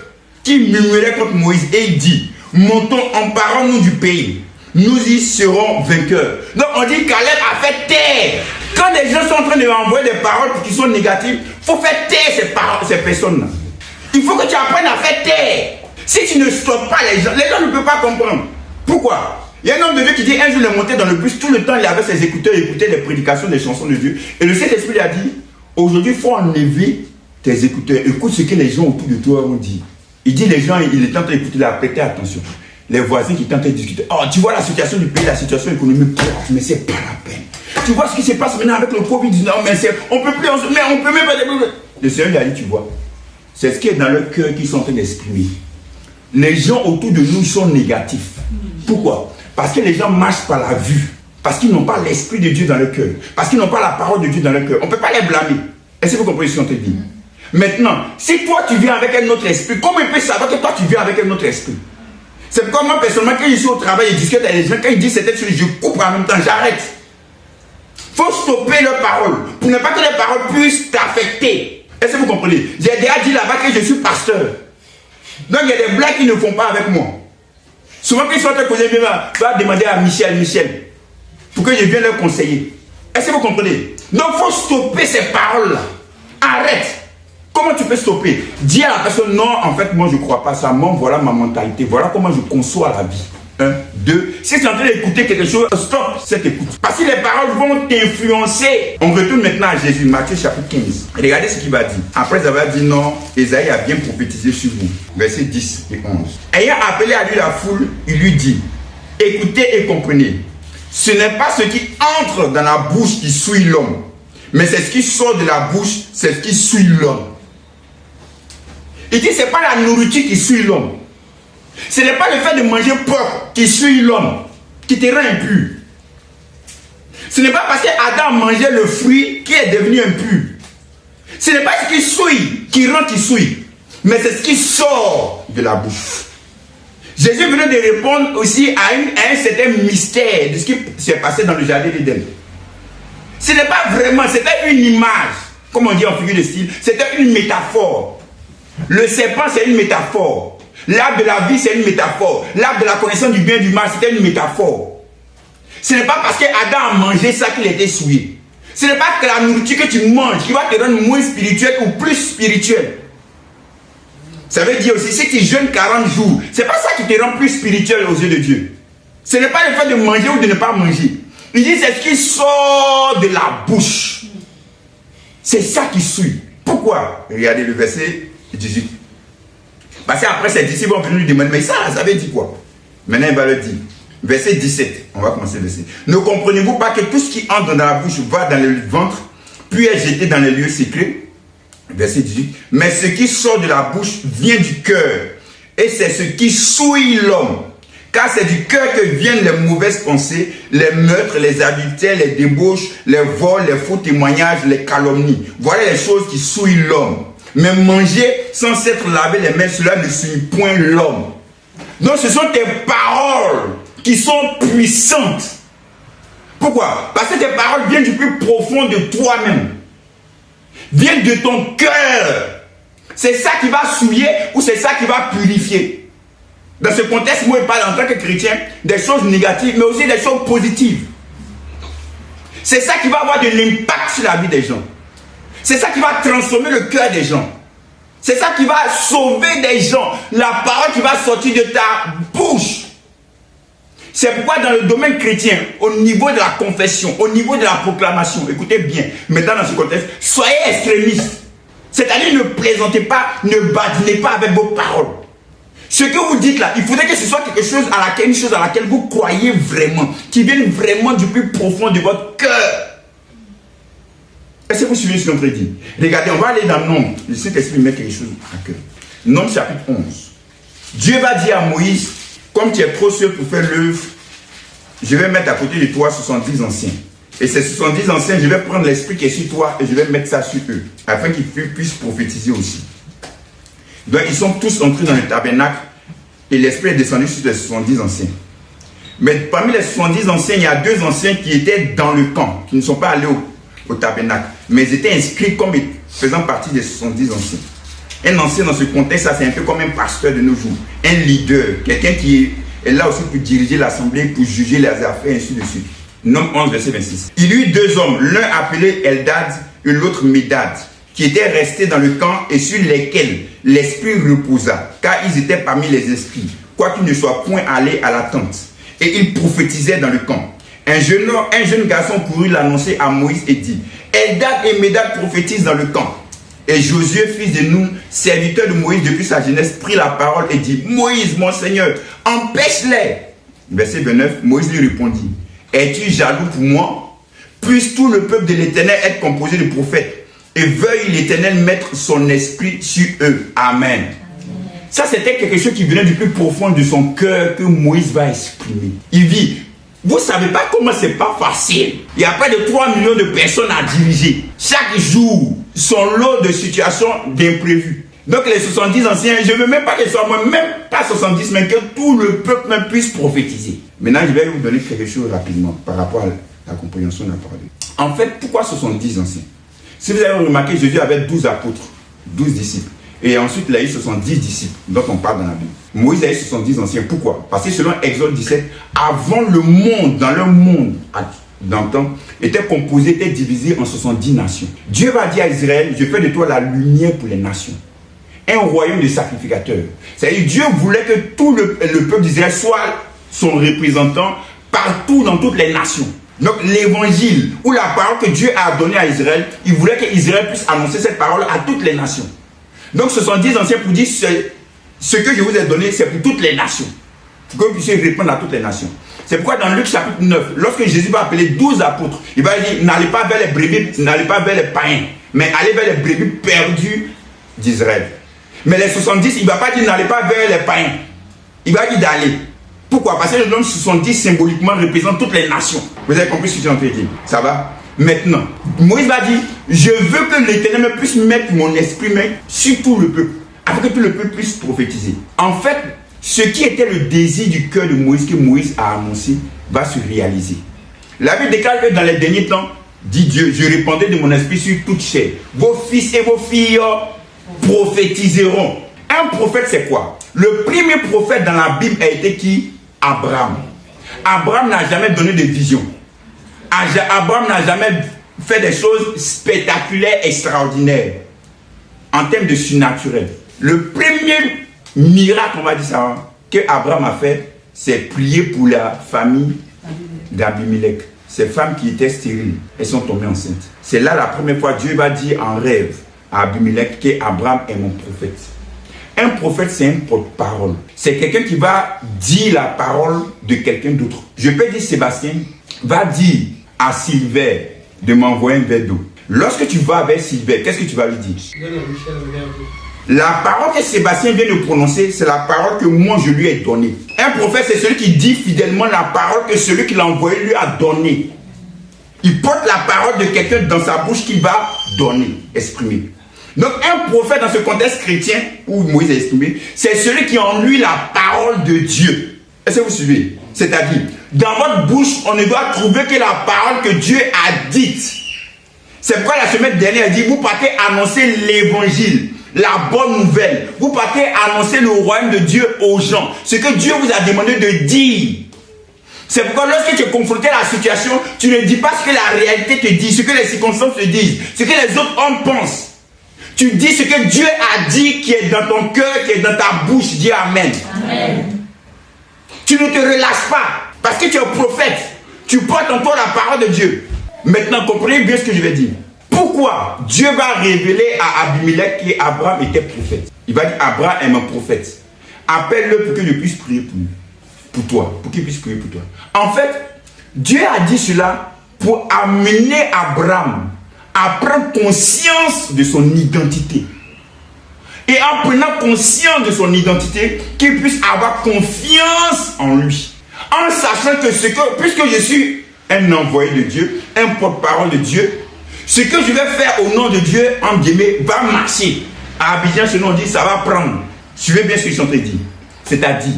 qui murmurait contre Moïse et il dit, montons, emparons-nous du pays. Nous y serons vainqueurs. Donc on dit Caleb a fait taire. Quand les gens sont en train de envoyer des paroles qui sont négatives, il faut faire taire ces personnes-là. Il faut que tu apprennes à faire taire. Si tu ne stoppes pas les gens ne peuvent pas comprendre. Pourquoi? Il y a un homme de Dieu qui dit, un jour il est monté dans le bus, tout le temps il avait ses écouteurs, il écoutait des prédications, des chansons de Dieu. Et le Saint-Esprit lui a dit, aujourd'hui il faut enlever tes écouteurs. Écoute ce que les gens autour de toi ont dit. Il dit, les gens, il est en train d'écouter, il a prêté attention. Les voisins qui tentent de discuter. Oh, tu vois la situation du pays, la situation économique, mais c'est pas la peine. Tu vois ce qui se passe maintenant avec le Covid-19, mais on peut plus, mais on peut même pas. Le Seigneur lui a dit, tu vois, c'est ce qui est dans leur cœur qu'ils sont en train d'exprimer. Les gens autour de nous sont négatifs. Pourquoi? Parce que les gens marchent par la vue. Parce qu'ils n'ont pas l'esprit de Dieu dans leur cœur. Parce qu'ils n'ont pas la parole de Dieu dans leur cœur. On ne peut pas les blâmer. Est-ce que vous comprenez ce qu'on te dit? Maintenant, si toi tu viens avec un autre esprit, comment il peut savoir que toi tu viens avec un autre esprit? C'est pourquoi moi personnellement, quand je suis au travail et discute avec les gens, quand ils disent cette chose, je coupe en même temps, j'arrête. Il faut stopper leurs paroles pour ne pas que les paroles puissent t'affecter. Est-ce que vous comprenez? J'ai déjà dit là-bas que je suis pasteur. Donc il y a des blagues qui ne font pas avec moi. Souvent quand ils sont en train de causer, va demander à Michel, pour que je vienne leur conseiller. Est-ce que vous comprenez? Donc il faut stopper ces paroles-là. Arrête. Comment tu peux stopper? Dis à la personne, non, en fait, moi je ne crois pas ça. Moi, voilà ma mentalité. Voilà comment je conçois la vie. 1, 2. Si tu es en train d'écouter quelque chose, stop cette écoute. Parce que les paroles vont t'influencer. On retourne maintenant à Jésus, Matthieu chapitre 15. Regardez ce qu'il va dire. Après avoir dit non, Ésaïe a bien prophétisé sur vous. Versets 10 et 11. Ayant appelé à lui la foule, il lui dit, écoutez et comprenez. Ce n'est pas ce qui entre dans la bouche qui souille l'homme, mais c'est ce qui sort de la bouche, c'est ce qui souille l'homme. Il dit, ce n'est pas la nourriture qui suit l'homme. Ce n'est pas le fait de manger porc qui suit l'homme, qui te rend impur. Ce n'est pas parce qu'Adam mangeait le fruit qu'il est devenu impur. Ce n'est pas ce qui souille, qui rend qui souille, mais c'est ce qui sort de la bouche. Jésus venait de répondre aussi à un certain mystère de ce qui s'est passé dans le jardin d'Éden. Ce n'est pas vraiment, c'était une image, comme on dit en figure de style, c'était une métaphore. Le serpent, c'est une métaphore. L'arbre de la vie, c'est une métaphore. L'arbre de la connaissance du bien et du mal, c'était une métaphore. Ce n'est pas parce qu'Adam a mangé ça qu'il était souillé. Ce n'est pas que la nourriture que tu manges qui va te rendre moins spirituel ou plus spirituel. Ça veut dire aussi, si tu jeûnes 40 jours, ce n'est pas ça qui te rend plus spirituel aux yeux de Dieu. Ce n'est pas le fait de manger ou de ne pas manger. Il dit, c'est ce qui sort de la bouche. C'est ça qui suit. Pourquoi? Regardez le verset 18. Parce qu'après, ses disciples vont venir lui demander, mais ça veut dire quoi? Maintenant, il va le dire. Verset 17. On va commencer le verset. Ne comprenez-vous pas que tout ce qui entre dans la bouche va dans le ventre, puis est jeté dans les lieux secrets? Verset 18. Mais ce qui sort de la bouche vient du cœur. Et c'est ce qui souille l'homme. Car c'est du cœur que viennent les mauvaises pensées, les meurtres, les adultères, les débauches, les vols, les faux témoignages, les calomnies. Voilà les choses qui souillent l'homme. Mais manger sans s'être lavé les mains, cela ne souille point l'homme. Donc ce sont tes paroles qui sont puissantes. Pourquoi? Parce que tes paroles viennent du plus profond de toi-même. Viennent de ton cœur. C'est ça qui va souiller ou c'est ça qui va purifier. Dans ce contexte, moi je parle en tant que chrétien des choses négatives, mais aussi des choses positives. C'est ça qui va avoir de l'impact sur la vie des gens. C'est ça qui va transformer le cœur des gens. C'est ça qui va sauver des gens. La parole qui va sortir de ta bouche. C'est pourquoi dans le domaine chrétien, au niveau de la confession, au niveau de la proclamation, écoutez bien, maintenant dans ce contexte, soyez extrémistes. C'est-à-dire ne plaisantez pas, ne badinez pas avec vos paroles. Ce que vous dites là, il faudrait que ce soit quelque chose une chose à laquelle vous croyez vraiment, qui vienne vraiment du plus profond de votre cœur. Est-ce que vous suivez ce qu'on prédit? Regardez, on va aller dans Nombre. Le Saint-Esprit met quelque chose à cœur. Nombre chapitre 11. Dieu va dire à Moïse, comme tu es trop seul pour faire l'œuvre, je vais mettre à côté de toi 70 anciens. Et ces 70 anciens, je vais prendre l'esprit qui est sur toi et je vais mettre ça sur eux, afin qu'ils puissent prophétiser aussi. Donc ils sont tous entrés dans le tabernacle et l'esprit est descendu sur les 70 anciens. Mais parmi les 70 anciens, il y a 2 anciens qui étaient dans le camp, qui ne sont pas allés au tabernacle, mais ils étaient inscrits comme faisant partie des 70 anciens. Un ancien dans ce contexte, c'est un peu comme un pasteur de nos jours, un leader, quelqu'un qui est là aussi pour diriger l'assemblée, pour juger les affaires, et ainsi de suite. Nombre 11, verset 26. Il y eut 2 hommes, l'un appelé Eldad et l'autre Médad, qui étaient restés dans le camp et sur lesquels l'esprit reposa, car ils étaient parmi les esprits, quoiqu'ils ne soient point allés à la tente. Et ils prophétisaient dans le camp. Un jeune garçon courut l'annoncer à Moïse et dit, Eldad et Médad prophétisent dans le camp. Et Josué, fils de Nun, serviteur de Moïse depuis sa jeunesse, prit la parole et dit, Moïse, mon Seigneur, empêche-les. Verset 29, Moïse lui répondit, es-tu jaloux pour moi? Puisse tout le peuple de l'Éternel être composé de prophètes, et veuille l'Éternel mettre son esprit sur eux. Amen. Ça, c'était quelque chose qui venait du plus profond de son cœur que Moïse va exprimer. Il dit, vous ne savez pas comment c'est pas facile. Il y a près de 3 millions de personnes à diriger. Chaque jour, son lot de situations d'imprévus. Donc les 70 anciens, je ne veux même pas que ce soit moi, même pas 70, mais que tout le peuple même puisse prophétiser. Maintenant, je vais vous donner quelque chose rapidement par rapport à la compréhension de la parole. En fait, pourquoi 70 anciens? Si vous avez remarqué, Jésus avait 12 apôtres, 12 disciples. Et ensuite, il a eu 70 disciples, dont on parle dans la Bible. Moïse a eu 70 anciens. Pourquoi? Parce que selon Exode 17, avant le monde, dans le monde d'antan, était composé, était divisé en 70 nations. Dieu va dire à Israël, je fais de toi la lumière pour les nations. Un royaume de sacrificateurs. C'est-à-dire, Dieu voulait que tout le peuple d'Israël soit son représentant partout dans toutes les nations. Donc l'évangile ou la parole que Dieu a donnée à Israël, il voulait qu'Israël puisse annoncer cette parole à toutes les nations. Donc 70 anciens pour dire ce que je vous ai donné, c'est pour toutes les nations. Pour que vous puissiez répondre à toutes les nations. C'est pourquoi dans Luc chapitre 9, lorsque Jésus va appeler 12 apôtres, il va dire, n'allez pas vers les brebis, n'allez pas vers les païens, mais allez vers les brebis perdues d'Israël. Mais les 70, il ne va pas dire, n'allez pas vers les païens. Il va dire d'aller. Pourquoi? Parce que le nombre 70 symboliquement représente toutes les nations. Vous avez compris ce que j'ai en train de dire? Ça va? Maintenant, Moïse va dire, je veux que l'Éternel puisse mettre mon esprit sur tout le peuple, afin que tout le peuple puisse prophétiser. En fait, ce qui était le désir du cœur de Moïse, que Moïse a annoncé, va se réaliser. La Bible déclare que dans les derniers temps, dit Dieu, je répandrai de mon esprit sur toute chair. Vos fils et vos filles prophétiseront. Un prophète, c'est quoi? Le premier prophète dans la Bible a été qui? Abraham. Abraham n'a jamais donné de vision. Abraham n'a jamais fait des choses spectaculaires, extraordinaires, en termes de surnaturel. Le premier miracle, on va dire ça, que Abraham a fait, c'est prier pour la famille d'Abimelech. Ces femmes qui étaient stériles, elles sont tombées enceintes. C'est là la première fois Dieu va dire en rêve à Abimelech qu'Abraham est mon prophète. Un prophète, c'est un porte-parole. C'est quelqu'un qui va dire la parole de quelqu'un d'autre. Je peux dire, Sébastien, va dire à Sylvain de m'envoyer un verre d'eau. Lorsque tu vas vers Sylvain, qu'est-ce que tu vas lui dire? La parole que Sébastien vient de prononcer, c'est la parole que moi je lui ai donnée. Un prophète, c'est celui qui dit fidèlement la parole que celui qui l'a envoyé lui a donnée. Il porte la parole de quelqu'un dans sa bouche qu'il va donner, exprimer. Donc un prophète dans ce contexte chrétien, où Moïse est exprimé, c'est celui qui a en lui la parole de Dieu. Est-ce que vous suivez? C'est-à-dire, dans votre bouche, on ne doit trouver que la parole que Dieu a dite. C'est pourquoi la semaine dernière, il dit, vous partez annoncer l'évangile, la bonne nouvelle. Vous partez annoncer le royaume de Dieu aux gens. Ce que Dieu vous a demandé de dire. C'est pourquoi lorsque tu es confronté à la situation, tu ne dis pas ce que la réalité te dit, ce que les circonstances te disent, ce que les autres hommes pensent. Tu dis ce que Dieu a dit qui est dans ton cœur, qui est dans ta bouche. Dis Amen. Amen. Tu ne te relâches pas parce que tu es un prophète. Tu portes en toi la parole de Dieu. Maintenant, comprenez bien ce que je vais dire. Pourquoi Dieu va révéler à Abimelech qu'Abraham était prophète? Il va dire Abraham est mon prophète. Appelle-le pour que je puisse prier pour toi. Pour qu'il puisse prier pour toi. En fait, Dieu a dit cela pour amener Abraham à prendre conscience de son identité. Et en prenant conscience de son identité, qu'il puisse avoir confiance en lui. En sachant que puisque je suis un envoyé de Dieu, un porte-parole de Dieu, ce que je vais faire au nom de Dieu, en guillemets, va marcher. À Abidjan, ce nom dit, ça va prendre. Suivez bien ce que je suis en train de dire. C'est-à-dire,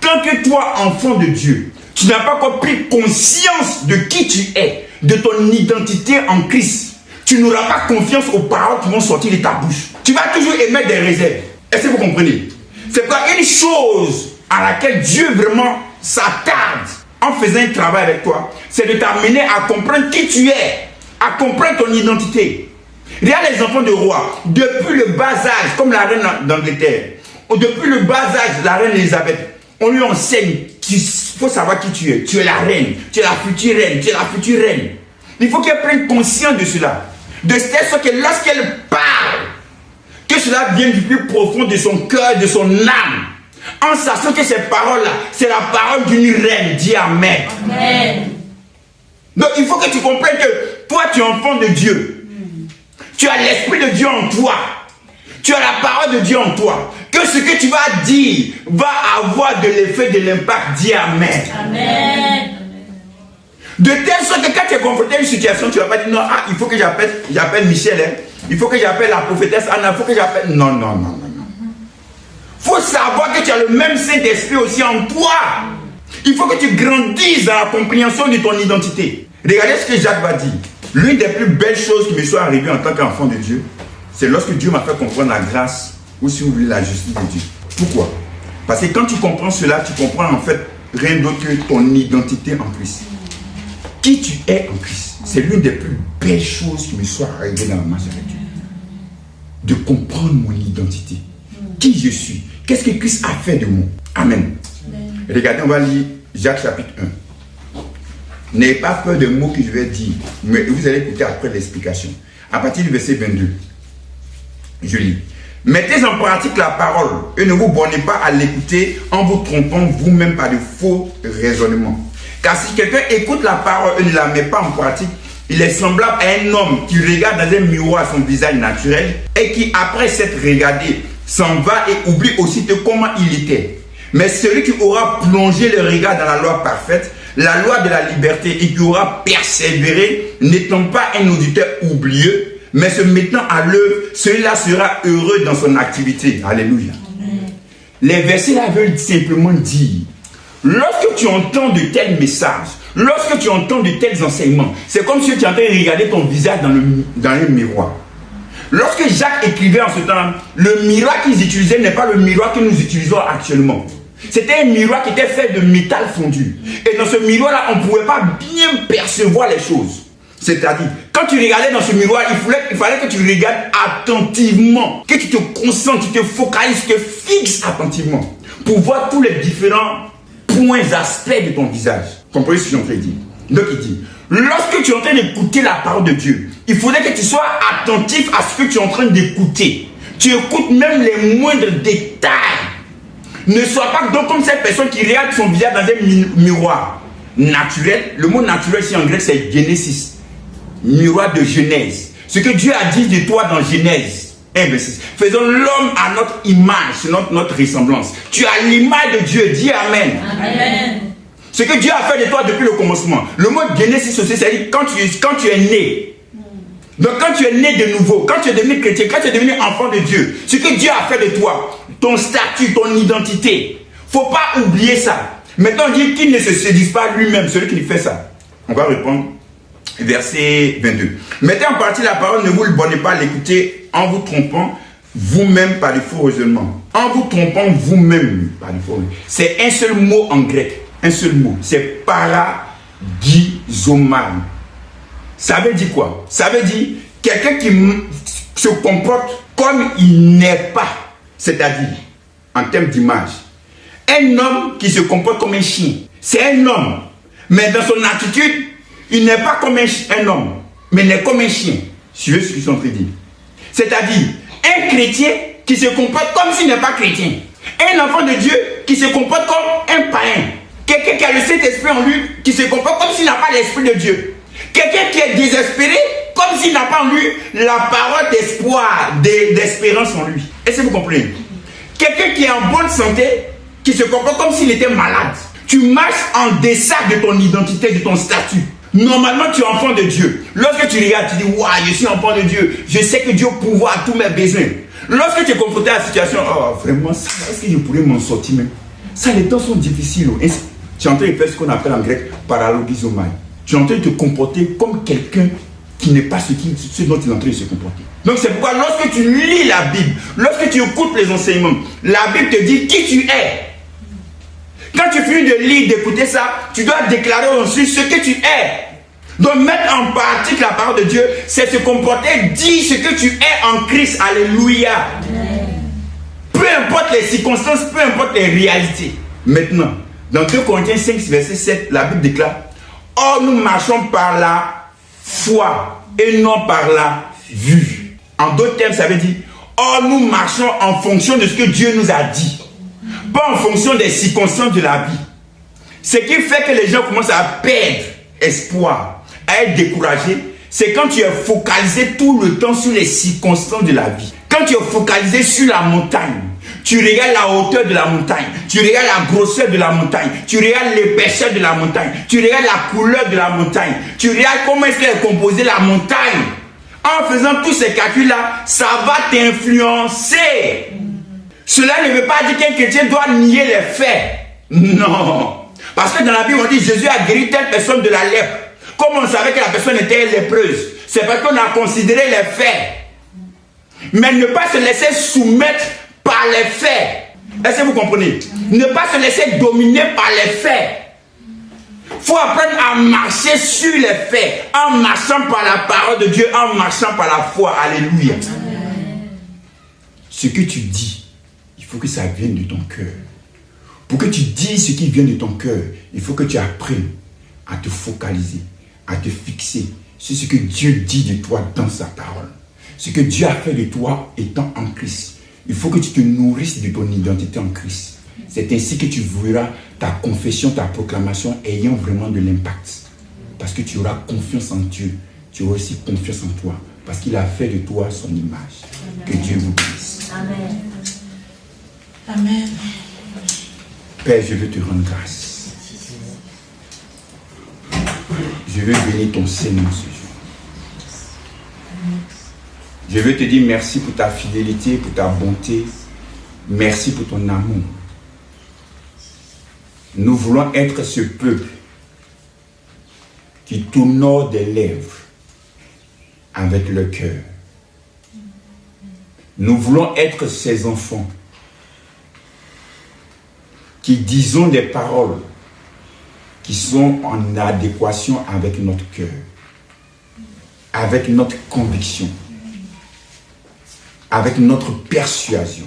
tant que toi, enfant de Dieu, tu n'as pas encore pris conscience de qui tu es, de ton identité en Christ, tu n'auras pas confiance aux paroles qui vont sortir de ta bouche. Tu vas toujours émettre des réserves. Est-ce que vous comprenez? C'est pas une chose à laquelle Dieu vraiment s'attarde en faisant un travail avec toi, c'est de t'amener à comprendre qui tu es, à comprendre ton identité. Regarde les enfants de roi, depuis le bas âge, comme la reine d'Angleterre, ou depuis le bas âge, la reine Elisabeth, on lui enseigne qu'il faut savoir qui tu es. Tu es la reine, tu es la future reine, tu es la future reine. Il faut qu'elle prenne conscience de cela. De telle sorte que lorsqu'elle parle, que cela vienne du plus profond de son cœur, de son âme, en sachant que ces paroles-là, c'est la parole d'une reine. Dis Amen. Amen. Donc il faut que tu comprennes que toi tu es enfant de Dieu. Tu as l'esprit de Dieu en toi. Tu as la parole de Dieu en toi. Que ce que tu vas dire va avoir de l'effet, de l'impact. Dis Amen. Amen. De telle sorte que quand tu es confronté à une situation, tu ne vas pas dire non, il faut que j'appelle Michel, hein. Il faut que j'appelle la prophétesse Anna, il faut que j'appelle... Non. Il faut savoir que tu as le même Saint-Esprit aussi en toi. Il faut que tu grandisses dans la compréhension de ton identité. Regardez ce que Jacques va dire. L'une des plus belles choses qui me soit arrivée en tant qu'enfant de Dieu, c'est lorsque Dieu m'a fait comprendre la grâce, ou si vous voulez la justice de Dieu. Pourquoi? Parce que quand tu comprends cela, tu comprends en fait rien d'autre que ton identité en Christ. Qui tu es en Christ, c'est l'une des plus belles choses qui me soit arrivée dans la marche avec Dieu. De comprendre mon identité. Qui je suis. Qu'est-ce que Christ a fait de moi. Amen. Regardez, on va lire Jacques chapitre 1. N'ayez pas peur des mots que je vais dire, mais vous allez écouter après l'explication. À partir du verset 22, je lis. Mettez en pratique la parole et ne vous bornez pas à l'écouter en vous trompant vous-même par de faux raisonnements. Car si quelqu'un écoute la parole et ne la met pas en pratique, il est semblable à un homme qui regarde dans un miroir son visage naturel et qui, après s'être regardé, s'en va et oublie aussitôt comment il était. Mais celui qui aura plongé le regard dans la loi parfaite, la loi de la liberté, et qui aura persévéré, n'étant pas un auditeur oublieux, mais se mettant à l'œuvre, celui-là sera heureux dans son activité. Alléluia. Amen. Les versets là veulent simplement dire, lorsque tu entends de tels messages, lorsque tu entends de tels enseignements, c'est comme si tu es en train de regarder ton visage dans un miroir. Lorsque Jacques écrivait en ce temps, le miroir qu'ils utilisaient n'est pas le miroir que nous utilisons actuellement. C'était un miroir qui était fait de métal fondu. Et dans ce miroir-là, on ne pouvait pas bien percevoir les choses. C'est-à-dire, quand tu regardais dans ce miroir, il fallait que tu regardes attentivement, que tu te concentres, tu te focalises, tu te fixes attentivement pour voir tous les différents points, aspects de ton visage. Comprenez ce que je suis en train de dire? Donc il dit, lorsque tu es en train d'écouter la parole de Dieu, il faudrait que tu sois attentif à ce que tu es en train d'écouter. Tu écoutes même les moindres détails. Ne sois pas donc comme cette personne qui regarde son visage dans un miroir naturel. Le mot naturel ici en grec c'est Genesis. Miroir de Genèse. Ce que Dieu a dit de toi dans Genèse 1:6. Faisons l'homme à notre image, notre ressemblance. Tu as l'image de Dieu. Dis Amen. Amen. Ce que Dieu a fait de toi depuis le commencement. Le mot Genesis aussi, c'est-à-dire quand tu es né. Donc quand tu es né de nouveau, quand tu es devenu chrétien, quand tu es devenu enfant de Dieu, ce que Dieu a fait de toi, ton statut, ton identité, il ne faut pas oublier ça. Maintenant, on dit qu'il ne se séduise pas lui-même, celui qui fait ça. On va répondre, verset 22. Mettez en partie la parole, ne vous le bornez pas à l'écouter en vous trompant vous-même par de faux raisonnements. En vous trompant vous-même par de faux raisonnements. C'est un seul mot en grec, un seul mot, c'est paragizomai. Ça veut dire quoi? Ça veut dire quelqu'un qui se comporte comme il n'est pas. C'est-à-dire, en termes d'image, un homme qui se comporte comme un chien, c'est un homme. Mais dans son attitude, il n'est pas comme un homme, mais il est comme un chien. Suivez ce qu'ils sont en train de dire. C'est-à-dire, un chrétien qui se comporte comme s'il n'est pas chrétien. Un enfant de Dieu qui se comporte comme un païen. Quelqu'un qui a le Saint-Esprit en lui, qui se comporte comme s'il n'a pas l'Esprit de Dieu. Quelqu'un qui est désespéré, comme s'il n'a pas en lui la parole d'espoir, d'espérance en lui. Est-ce que vous comprenez? Quelqu'un qui est en bonne santé, qui se comporte comme s'il était malade. Tu marches en deçà de ton identité, de ton statut. Normalement, tu es enfant de Dieu. Lorsque tu regardes, tu dis, waouh, je suis enfant de Dieu. Je sais que Dieu pourvoit à tous mes besoins. Lorsque tu es confronté à la situation, oh, vraiment, ça, est-ce que je pourrais m'en sortir même? Ça, les temps sont difficiles. Tu es en train de faire ce qu'on appelle en grec paralogizomai. Tu es en train de te comporter comme quelqu'un qui n'est pas ce dont tu es en train de se comporter. Donc c'est pourquoi lorsque tu lis la Bible, lorsque tu écoutes les enseignements, la Bible te dit qui tu es. Quand tu finis de lire, d'écouter ça, tu dois déclarer ensuite ce que tu es. Donc mettre en pratique la parole de Dieu, c'est se comporter, dire ce que tu es en Christ. Alléluia. Peu importe les circonstances, peu importe les réalités. Maintenant, dans 2 Corinthiens 5, verset 7, la Bible déclare: or nous marchons par la foi et non par la vue. En d'autres termes, ça veut dire, or nous marchons en fonction de ce que Dieu nous a dit. Pas en fonction des circonstances de la vie. Ce qui fait que les gens commencent à perdre espoir, à être découragés, c'est quand tu es focalisé tout le temps sur les circonstances de la vie. Quand tu es focalisé sur la montagne, tu regardes la hauteur de la montagne, tu regardes la grosseur de la montagne, tu regardes l'épaisseur de la montagne, tu regardes la couleur de la montagne, tu regardes comment est-ce qu'elle est composée la montagne. En faisant tous ces calculs-là, ça va t'influencer. Cela ne veut pas dire qu'un chrétien doit nier les faits. Non. Parce que dans la Bible, on dit Jésus a guéri telle personne de la lèpre. Comme on savait que la personne était lépreuse, c'est parce qu'on a considéré les faits. Mais ne pas se laisser soumettre par les faits. Est-ce que vous comprenez? Ne pas se laisser dominer par les faits. Il faut apprendre à marcher sur les faits, en marchant par la parole de Dieu, en marchant par la foi. Alléluia. Ce que tu dis, il faut que ça vienne de ton cœur. Pour que tu dises ce qui vient de ton cœur, il faut que tu apprennes à te focaliser, à te fixer sur ce que Dieu dit de toi dans sa parole. Ce que Dieu a fait de toi étant en Christ. Il faut que tu te nourrisses de ton identité en Christ. C'est ainsi que tu verras ta confession, ta proclamation ayant vraiment de l'impact. Parce que tu auras confiance en Dieu. Tu auras aussi confiance en toi. Parce qu'il a fait de toi son image. Amen. Que Dieu vous bénisse. Amen. Amen. Père, je veux te rendre grâce. Je veux bénir ton Seigneur ce jour. Je veux te dire merci pour ta fidélité, pour ta bonté. Merci pour ton amour. Nous voulons être ce peuple qui t'honore des lèvres avec le cœur. Nous voulons être ces enfants qui disons des paroles qui sont en adéquation avec notre cœur, avec notre conviction, avec notre persuasion.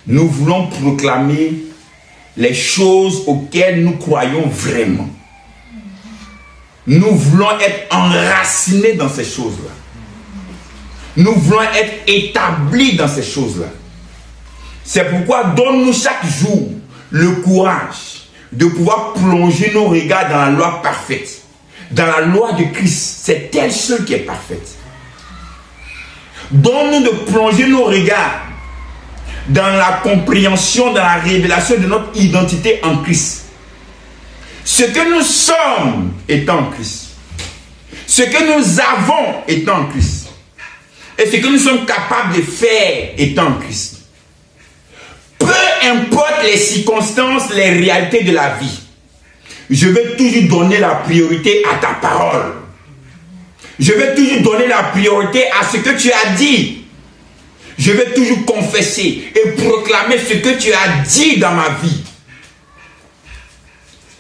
Nous voulons proclamer les choses auxquelles nous croyons vraiment. Nous voulons être enracinés dans ces choses-là. Nous voulons être établis dans ces choses-là. C'est pourquoi donne-nous chaque jour le courage de pouvoir plonger nos regards dans la loi parfaite. Dans la loi de Christ, c'est elle seule qui est parfaite. Donne-nous de plonger nos regards dans la compréhension, dans la révélation de notre identité en Christ. Ce que nous sommes étant en Christ. Ce que nous avons étant en Christ. Et ce que nous sommes capables de faire étant en Christ. Peu importe les circonstances, les réalités de la vie, je vais toujours donner la priorité à ta parole. Je vais toujours donner la priorité à ce que tu as dit. Je vais toujours confesser et proclamer ce que tu as dit dans ma vie.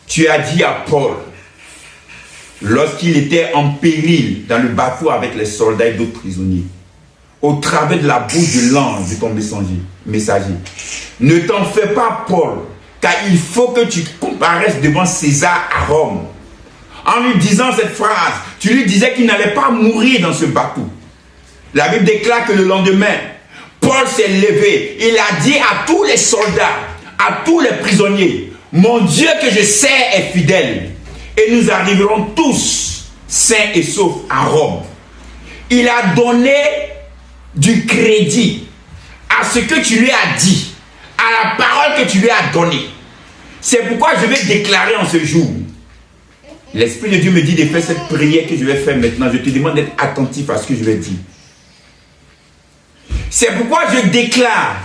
Tu as dit à Paul, lorsqu'il était en péril dans le bateau avec les soldats et d'autres prisonniers, au travers de la bouche de l'ange de ton messager, ne t'en fais pas, Paul, car il faut que tu comparaisses devant César à Rome. En lui disant cette phrase, tu lui disais qu'il n'allait pas mourir dans ce bateau. La Bible déclare que le lendemain, Paul s'est levé. Il a dit à tous les soldats, à tous les prisonniers, mon Dieu que je sais est fidèle. Et nous arriverons tous sains et saufs à Rome. Il a donné du crédit à ce que tu lui as dit, à la parole que tu lui as donnée. C'est pourquoi je vais déclarer en ce jour. L'Esprit de Dieu me dit de faire cette prière que je vais faire maintenant. Je te demande d'être attentif à ce que je vais dire. C'est pourquoi je déclare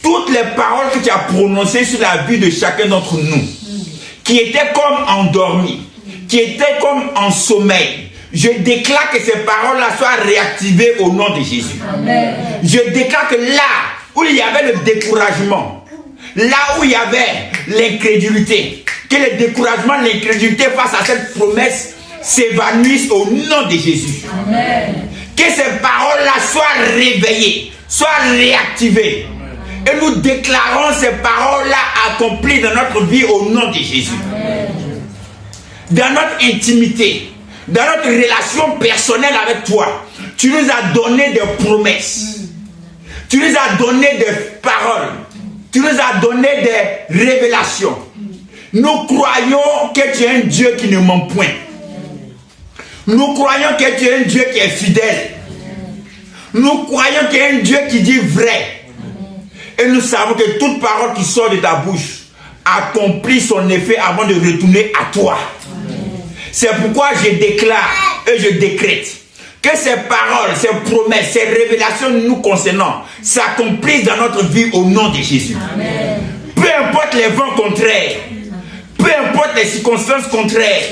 toutes les paroles que tu as prononcées sur la vie de chacun d'entre nous, qui étaient comme endormis, qui étaient comme en sommeil. Je déclare que ces paroles-là soient réactivées au nom de Jésus. Amen. Je déclare que là où il y avait le découragement, là où il y avait l'incrédulité, que le découragement, l'incrédulité face à cette promesse s'évanouissent au nom de Jésus. Amen. Que ces paroles-là soient réveillées, soient réactivées. Amen. Et nous déclarons ces paroles-là accomplies dans notre vie au nom de Jésus. Amen. Dans notre intimité, dans notre relation personnelle avec toi, tu nous as donné des promesses. Tu nous as donné des paroles. Tu nous as donné des révélations. Nous croyons que tu es un Dieu qui ne ment point. Nous croyons que tu es un Dieu qui est fidèle. Nous croyons que tu es un Dieu qui dit vrai. Et nous savons que toute parole qui sort de ta bouche accomplit son effet avant de retourner à toi. C'est pourquoi je déclare et je décrète que ces paroles, ces promesses, ces révélations nous concernant s'accomplissent dans notre vie au nom de Jésus. Amen. Peu importe les vents contraires, peu importe les circonstances contraires,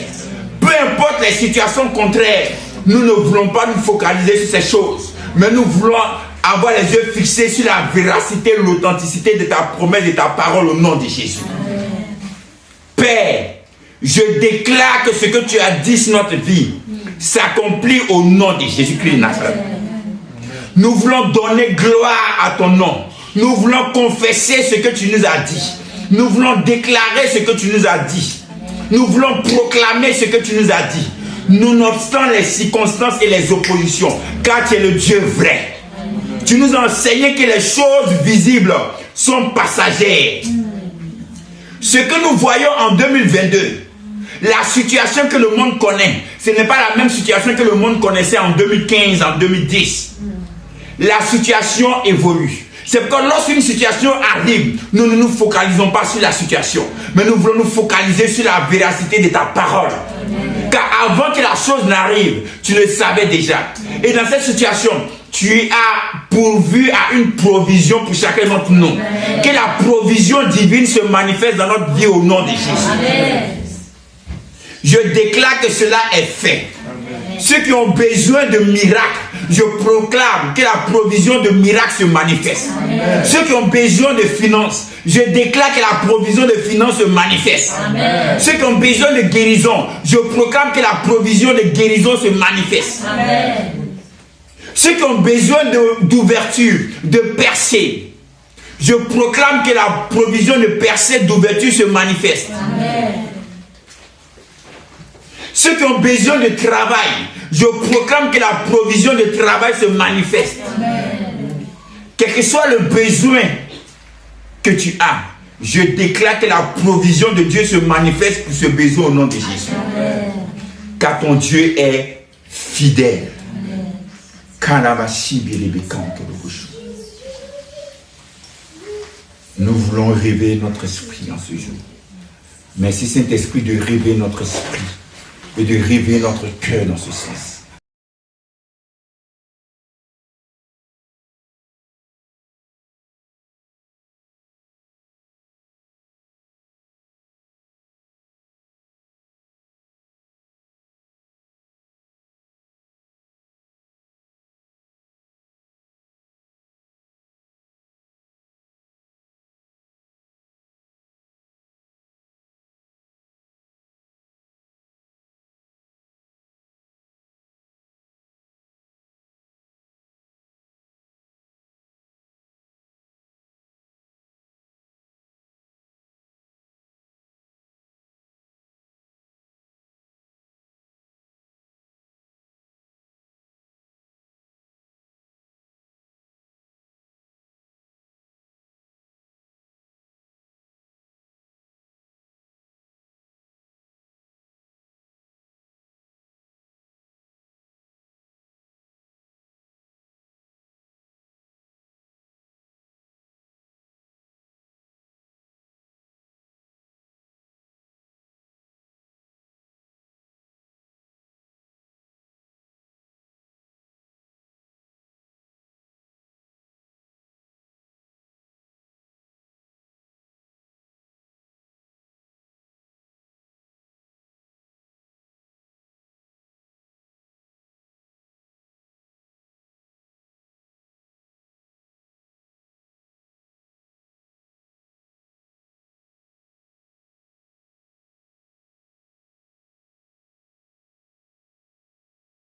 peu importe les situations contraires, nous ne voulons pas nous focaliser sur ces choses, mais nous voulons avoir les yeux fixés sur la véracité, l'authenticité de ta promesse, de ta parole au nom de Jésus. Amen. Père, je déclare que ce que tu as dit sur notre vie s'accomplit au nom de Jésus-Christ de Nazareth. Nous voulons donner gloire à ton nom. Nous voulons confesser ce que tu nous as dit. Nous voulons déclarer ce que tu nous as dit. Nous voulons proclamer ce que tu nous as dit. Nonobstant les circonstances et les oppositions, car tu es le Dieu vrai. Tu nous as enseigné que les choses visibles sont passagères. Ce que nous voyons en 2022, la situation que le monde connaît, ce n'est pas la même situation que le monde connaissait en 2015, en 2010. La situation évolue. C'est pourquoi lorsqu'une situation arrive, nous ne nous focalisons pas sur la situation, mais nous voulons nous focaliser sur la véracité de ta parole. Car avant que la chose n'arrive, tu le savais déjà. Et dans cette situation, tu as pourvu à une provision pour chacun d'entre nous. Que la provision divine se manifeste dans notre vie au nom de Jésus. Amen. Je déclare que cela est fait. Amen. Ceux qui ont besoin de miracles, je proclame que la provision de miracles se manifeste. Amen. Ceux qui ont besoin de finances, je déclare que la provision de finances se manifeste. Amen. Ceux qui ont besoin de guérison, je proclame que la provision de guérison se manifeste. Amen. Ceux qui ont besoin d'ouverture, de percée, je proclame que la provision de percée, d'ouverture se manifeste. Amen. Ceux qui ont besoin de travail, je proclame que la provision de travail se manifeste. Amen. Quel que soit le besoin que tu as, je déclare que la provision de Dieu se manifeste pour ce besoin au nom de Jésus. Amen. Car ton Dieu est fidèle. Amen. Nous voulons réveiller notre esprit en ce jour. Merci Saint-Esprit de réveiller notre esprit et de réveiller notre cœur dans ce sens.